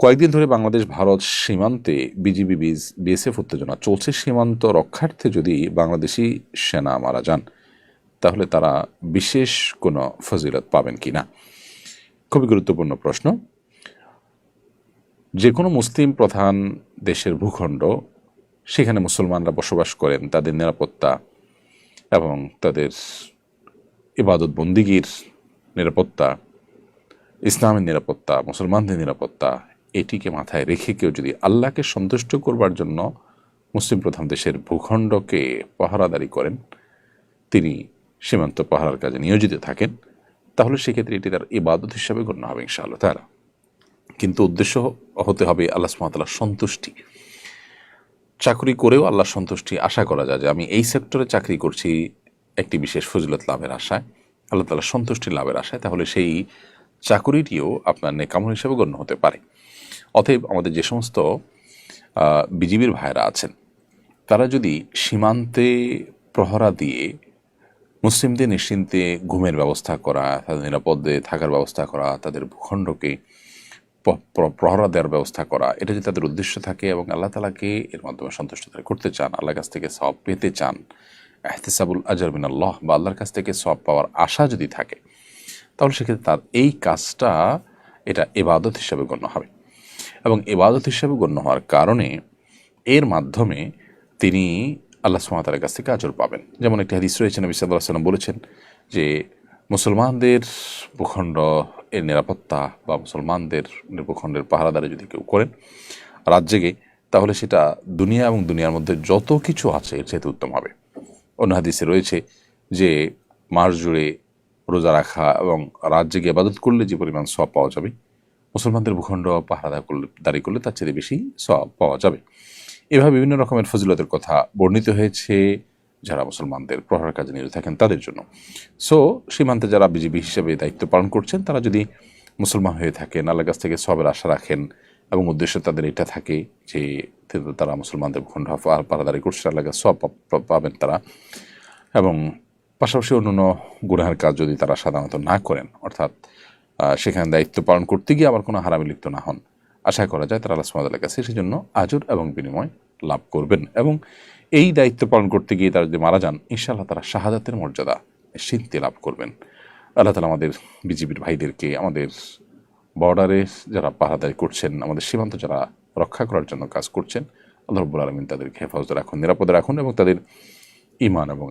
কয়েকদিন ধরে বাংলাদেশ ভারত সীমান্তে বিজিবি বিএসএফ উত্তেজনা চলছে। সীমান্ত রক্ষার্থে যদি বাংলাদেশি সেনা মারা যান তাহলে তারা বিশেষ কোনো ফজিলত পাবেন কি না, খুবই গুরুত্বপূর্ণ প্রশ্ন। যে কোনো মুসলিম প্রধান দেশের ভূখণ্ড, সেখানে মুসলমানরা বসবাস করেন, তাদের নিরাপত্তা এবং তাদের ইবাদত বন্দিগির নিরাপত্তা, ইসলামের নিরাপত্তা, মুসলমানদের নিরাপত্তা, এটিকে মাথায় রেখে কেউ যদি আল্লাহকে সন্তুষ্ট করবার জন্য মুসলিম প্রধান দেশের ভূখণ্ডকে পাহারাদারি করেন, তিনি সীমান্ত পাহারার কাজে নিয়োজিত থাকেন, তাহলে সেক্ষেত্রে এটি তার ইবাদত হিসাবে গণ্য হবে ইনশাআল্লাহ তাআলা। কিন্তু উদ্দেশ্য হতে হবে আল্লাহ সুবহানাহু ওয়া তাআলার সন্তুষ্টি। চাকরি করেও আল্লাহ সন্তুষ্টি আশা করা যায় যে আমি এই সেক্টরে চাকরি করছি একটি বিশেষ ফজিলত লাভের আশায়, আল্লাহ তাআলার সন্তুষ্টি লাভের আশায়, তাহলে সেই চাকুরিটিও আপনার নেকামল হিসেবে গণ্য হতে পারে। অতএব আমাদের যে সমস্ত বিজিবির ভাইরা আছেন, তারা যদি সীমান্তে প্রহরা দিয়ে মুসলিমদের নিশ্চিন্তে ঘুমের ব্যবস্থা করা, তাদের নিরাপদে থাকার ব্যবস্থা করা, তাদের ভূখণ্ডকে প্রহরা দেওয়ার ব্যবস্থা করা, এটা যদি তাদের উদ্দেশ্য থাকে এবং আল্লাহ তাআলাকে এর মাধ্যমে সন্তুষ্ট করতে চান, আল্লাহর কাছ থেকে সওয়াব পেতে চান, ইহতিসাবুল আজর মিনাল্লাহ, বা আল্লাহর কাছ থেকে সওয়াব পাওয়ার আশা যদি থাকে, তাহলে সেক্ষেত্রে তার এই কাজটা এটা ইবাদত হিসাবে গণ্য হবে। এবং ইবাদত হিসাবে গণ্য হওয়ার কারণে এর মাধ্যমে তিনি আল্লাহ সুবহানাহু ওয়া তাআলার কাছ থেকে আজর পাবেন। যেমন একটি হাদিস রয়েছে, নবী সাল্লাল্লাহু আলাইহি ওয়াসাল্লাম বলেছেন যে মুসলমানদের ভূখণ্ড এর নিরাপত্তা বা মুসলমানদের ভূখণ্ডের পাহারাদারি যদি কেউ করেন রাত জেগে, তাহলে সেটা দুনিয়া এবং দুনিয়ার মধ্যে যত কিছু আছে এর চাইতে উত্তম হবে। অন্য হাদিসে রয়েছে যে মাস জুড়ে রোজা রাখা এবং রাত জেগে ইবাদত করলে যে পরিমাণ সওয়াব পাওয়া যাবে, মুসলমানদের ভূখণ্ড পাহারাদারি করলে তার চেয়ে বেশি সওয়াব পাওয়া যাবে। এভাবে বিভিন্ন রকমের ফজিলতের কথা বর্ণিত হয়েছে যারা মুসলমানদের প্রহরার কাজে নিয়োজিত থাকেন তাদের জন্য। সো সীমান্তে যারা বিজিবি হিসেবে দায়িত্ব পালন করছেন, তারা যদি মুসলমান হয়ে থাকেন, আল্লাহর কাছ থেকে সওয়াবের আশা রাখেন এবং উদ্দেশ্য তাদের এটা থাকে যে তারা মুসলমানদের ভূখণ্ড পাহারাদারি করছে, আল্লাহর কাছে সওয়াব পাবেন তারা, এবং পাশাপাশি অন্যান্য গুনাহের কাজ যদি তারা সাধারণত না করেন, অর্থাৎ সেখানে দায়িত্ব পালন করতে গিয়ে আবার কোনো হারামে লিপ্ত না হন, আশা করা যায় তারা আল্লাহ সুবহানাহু ওয়া তাআলার কাছে সেজন্য আজর এবং বিনিময় লাভ করবেন। এবং এই দায়িত্ব পালন করতে গিয়ে তারা যদি মারা যান, ইনশাআল্লাহ তারা শাহাদাতের মর্যাদা নিশ্চিন্তে লাভ করবেন। আল্লাহ তাআলা আমাদের বিজিবির ভাইদেরকে, আমাদের বর্ডারে যারা পাহারাদারি করছেন, আমাদের সীমান্ত যারা রক্ষা করার জন্য কাজ করছেন, আল্লাহ রাব্বুল আলামিন তাদেরকে হেফাজতে রাখুন, নিরাপদে রাখুন এবং তাদের ঈমান এবং